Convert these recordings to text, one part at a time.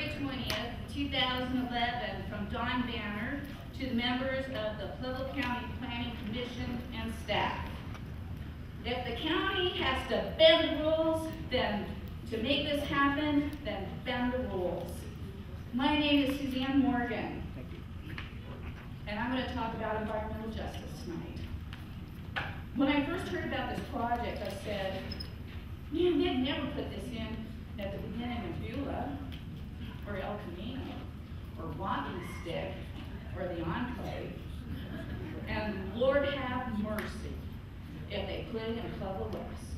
February 20th, 2011, from Don Banner to the members of the Pueblo County Planning Commission and staff. If the county has to bend the rules, then to make this happen, then bend the rules. My name is Suzanne Morgan, and I'm going to talk about environmental justice tonight. When I first heard about this project, I said, man, they'd never put this in at the beginning of Pueblo, or El Camino, or Walking Stick, or the Enclave. And Lord have mercy if they put it in Pueblo West.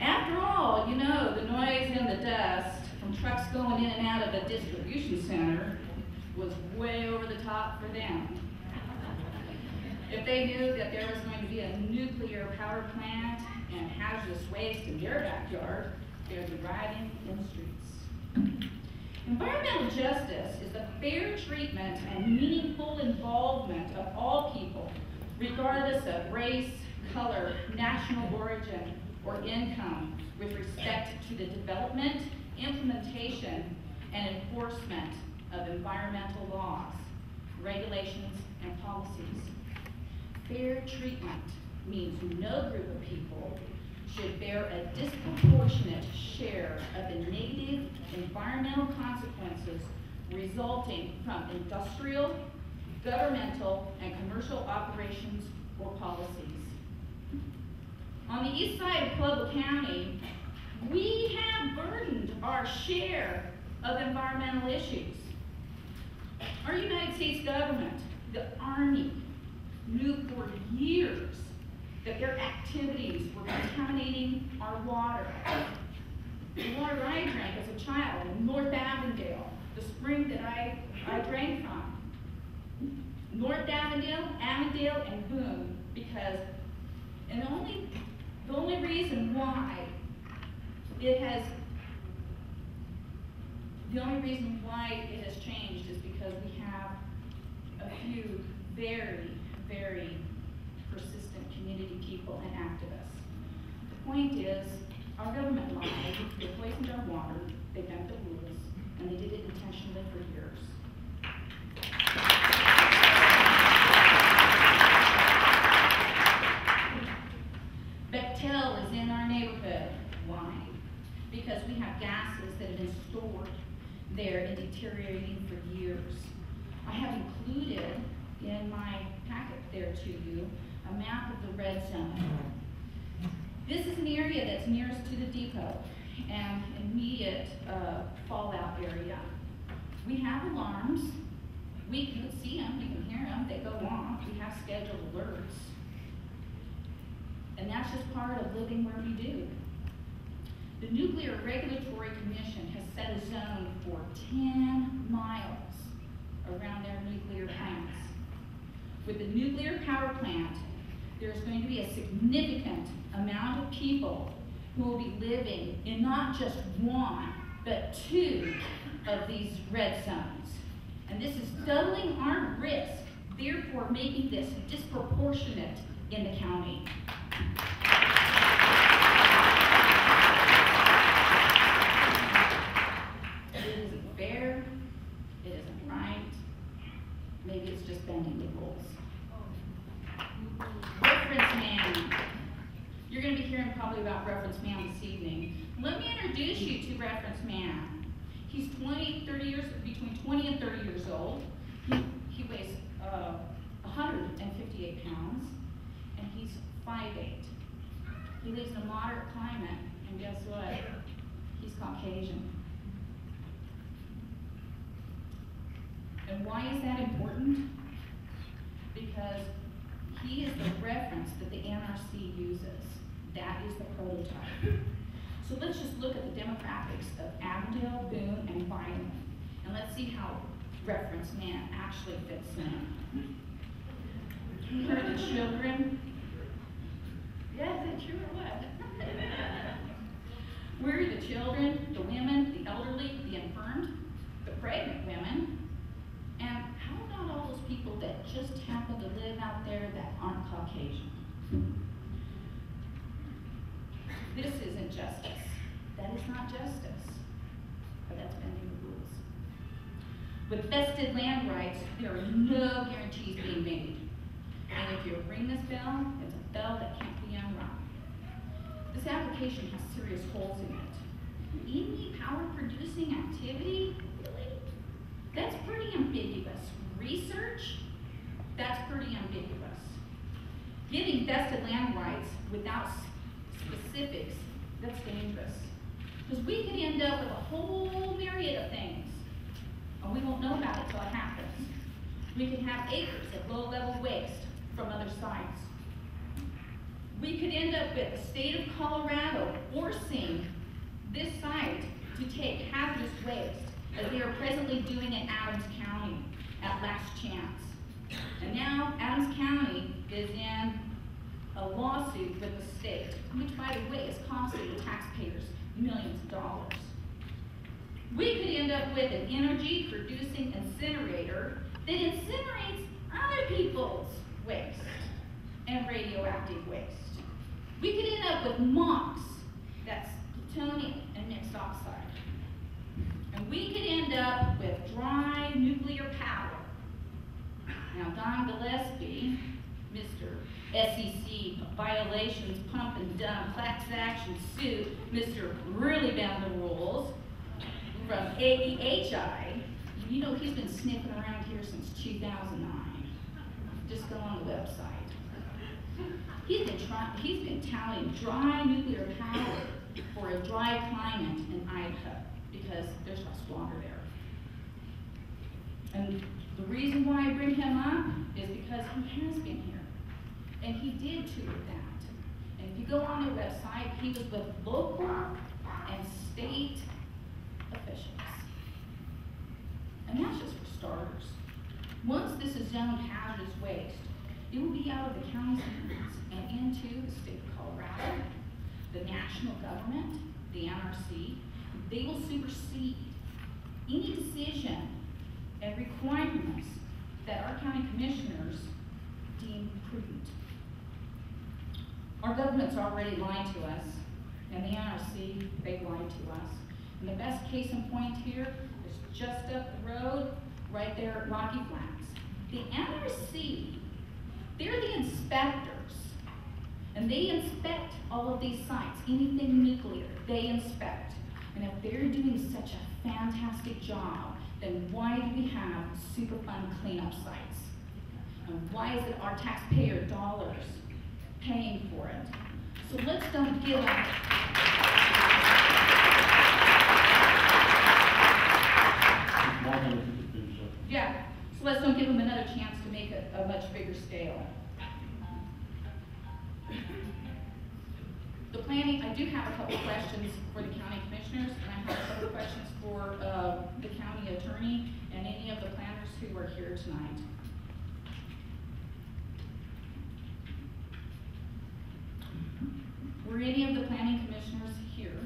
After all, you know, the noise and the dust from trucks going in and out of a distribution center was way over the top for them. If they knew that there was going to be a nuclear power plant and hazardous waste in their backyard, they would be riding in the streets. Environmental justice is the fair treatment and meaningful involvement of all people, regardless of race, color, national origin, or income, with respect to the development, implementation, and enforcement of environmental laws, regulations, and policies. Fair treatment means no group of people should bear a disproportionate share of the negative environmental consequences resulting from industrial, governmental, and commercial operations or policies. On the east side of Pueblo County, we have burdened our share of environmental issues. Our United States government, the Army, knew for years that their activities were contaminating our water. The water I drank as a child in North Avondale, the spring that I drank from. North Avondale, and Boone, because, and the only reason why it has changed is because we have a few very, very persistent community people and activists. The point is, our government lied, they poisoned our water, they bent the rules, and they did it intentionally for years. Bechtel is in our neighborhood. Why? Because we have gases that have been stored there and deteriorating for years. I have included in my packet there to you a map of the red zone. This is an area that's nearest to the depot and immediate fallout area. We have alarms. We can see them, we can hear them, they go off. We have scheduled alerts. And that's just part of living where we do. The Nuclear Regulatory Commission has set a zone for 10 miles around their nuclear plants. With the nuclear power plant, there's going to be a significant amount of people who will be living in not just one, but two of these red zones. And this is doubling our risk, therefore making this disproportionate in the county. It isn't fair, it isn't right, maybe it's just bending the rules. Reference man. You're going to be hearing probably about Reference Man this evening. Let me introduce you to Reference Man. He's between 20 and 30 years old. He weighs 158 pounds, and he's 5'8". He lives in a moderate climate, and guess what? He's Caucasian. And why is that important? Because he is the reference that the NRC uses. That is the prototype. So let's just look at the demographics of Avondale, Boone, and Vineland, and let's see how Reference Man actually fits in. You heard the children? Yeah, is that true or what? We're the children, the women, the elderly, the infirmed, the pregnant women, and how about all those people that just happen to live out there that aren't Caucasian? This isn't justice. That is not justice. But that's bending the rules. With vested land rights, there are no guarantees being made. And if you ring this bell, it's a bell that can't be unrung. This application has serious holes in it. Any power-producing activity? Really? That's pretty ambiguous. Research? That's pretty ambiguous. Giving vested land rights without specifics, that's dangerous. Because we could end up with a whole myriad of things, and we won't know about it till it happens. We could have acres of low-level waste from other sites. We could end up with the state of Colorado forcing this site to take hazardous waste, as they are presently doing in Adams County at Last Chance. And now Adams County is in a lawsuit with the state, which, by the way, is costing the taxpayers millions of dollars. We could end up with an energy-producing incinerator that incinerates other people's waste and radioactive waste. We could end up with MOX, that's plutonium and mixed oxide. And we could end up with dry nuclear power. Now, Don Gillespie, Mr. SEC violations, pump and dump, class action suit, Mr. Really Bend the Rules, from AEHI, you know he's been sniffing around here since 2009. Just go on the website. He's been touting dry nuclear power for a dry climate in Idaho because there's less water there. And the reason why I bring him up is because he has been here. And he did tour that. And if you go on their website, he was with local and state officials. And that's just for starters. Once this is zoned hazardous waste, it will be out of the county's hands and into the state of Colorado, the national government, the NRC. They will supersede any decision and requirements that our county commissioners deem prudent. Our government's already lied to us, and the NRC, they've lied to us. And the best case in point here is just up the road, right there at Rocky Flats. The NRC, they're the inspectors, and they inspect all of these sites, anything nuclear, they inspect. And if they're doing such a fantastic job, then why do we have Superfund cleanup sites? And why is it our taxpayer dollars paying for it? So let's don't give up. Yeah, so let's don't give them another chance to make a much bigger scale. The planning, I do have a couple questions for the county commissioners, and I have a couple questions for the county attorney and any of the planners who are here tonight. Were any of the planning commissioners here,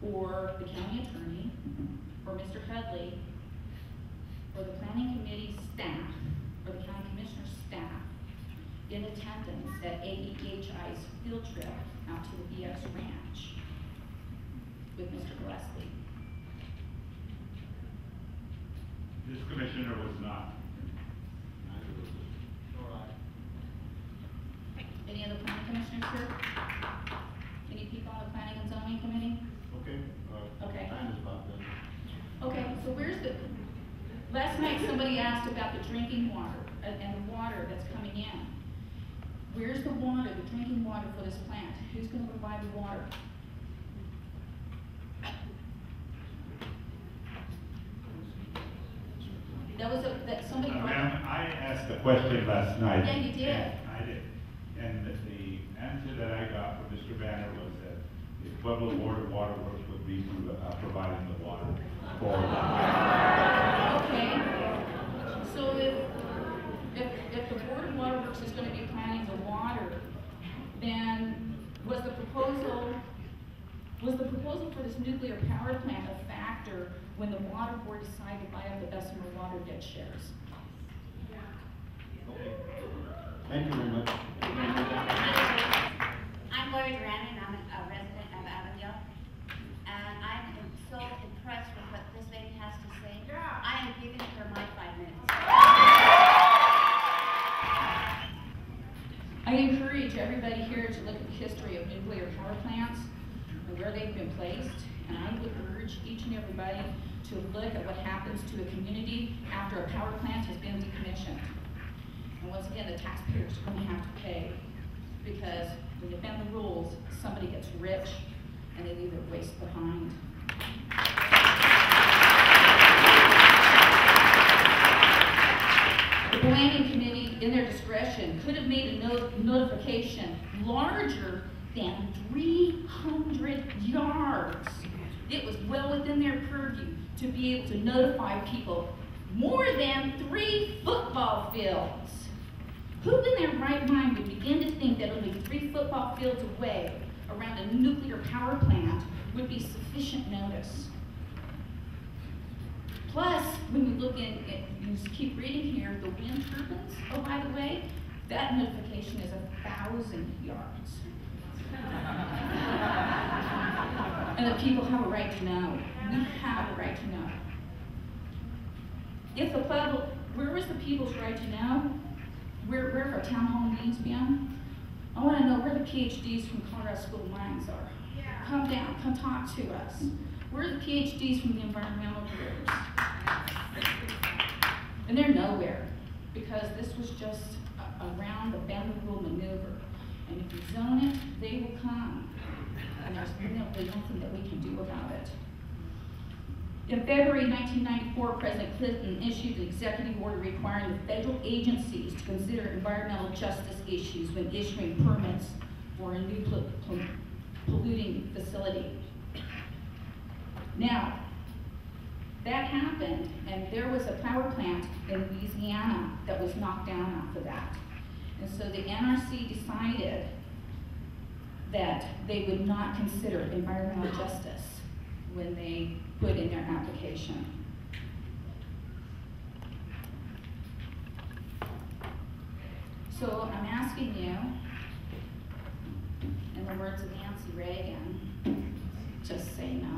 or the county attorney, or Mr. Hudley, or the planning committee staff, or the county commissioner's staff, in attendance at AEHI's field trip out to the BX Ranch with Mr. Gillespie? This commissioner was not. Any other planning commissioners here? Any people on the planning and zoning committee? Okay. Okay. Time is about done. Okay, so where's the, last night somebody asked about the drinking water and the water that's coming in. Where's the water, the drinking water for this plant? Who's going to provide the water? That was that somebody. Ma'am, I asked a question last night. Yeah, you did. I did. And the answer that I got from Mr. Banner was that the Pueblo Board of Water Works would be providing the water for the. Okay. So if the Board of Water Works is going to be planning the water, then was the proposal for this nuclear power plant a factor when the water board decided to buy up the Bessemer Water debt shares? Okay. Thank you very much. I'm history of nuclear power plants and where they've been placed, and I would urge each and everybody to look at what happens to a community after a power plant has been decommissioned. And once again, the taxpayers are going to have to pay, because when you bend the rules, somebody gets rich and they leave their waste behind. The planning committee, in their discretion, could have made a notification larger than 300 yards. It was well within their purview to be able to notify people more than 3 football fields. Who in their right mind would begin to think that only 3 football fields away around a nuclear power plant would be sufficient notice? Plus, when we look in, you keep reading here, the wind turbines, oh, by the way, that notification is 1,000 yards. And the people have a right to know. We have a right to know. If the Pueblo, where was the people's right to know? Where have our town hall meetings been? I want to know where the PhDs from Colorado School of Mines are. Yeah. Come down, come talk to us. Where are the PhDs from the environmental groups? And they're nowhere, because this was just a round the bend the rule maneuver. And if you zone it, they will come. And there's really nothing that we can do about it. In February 1994, President Clinton issued an executive order requiring the federal agencies to consider environmental justice issues when issuing permits for a new polluting facility. Now, that happened, and there was a power plant in Louisiana that was knocked down after that. And so the NRC decided that they would not consider environmental justice when they put in their application. So I'm asking you, in the words of Nancy Reagan, just say no.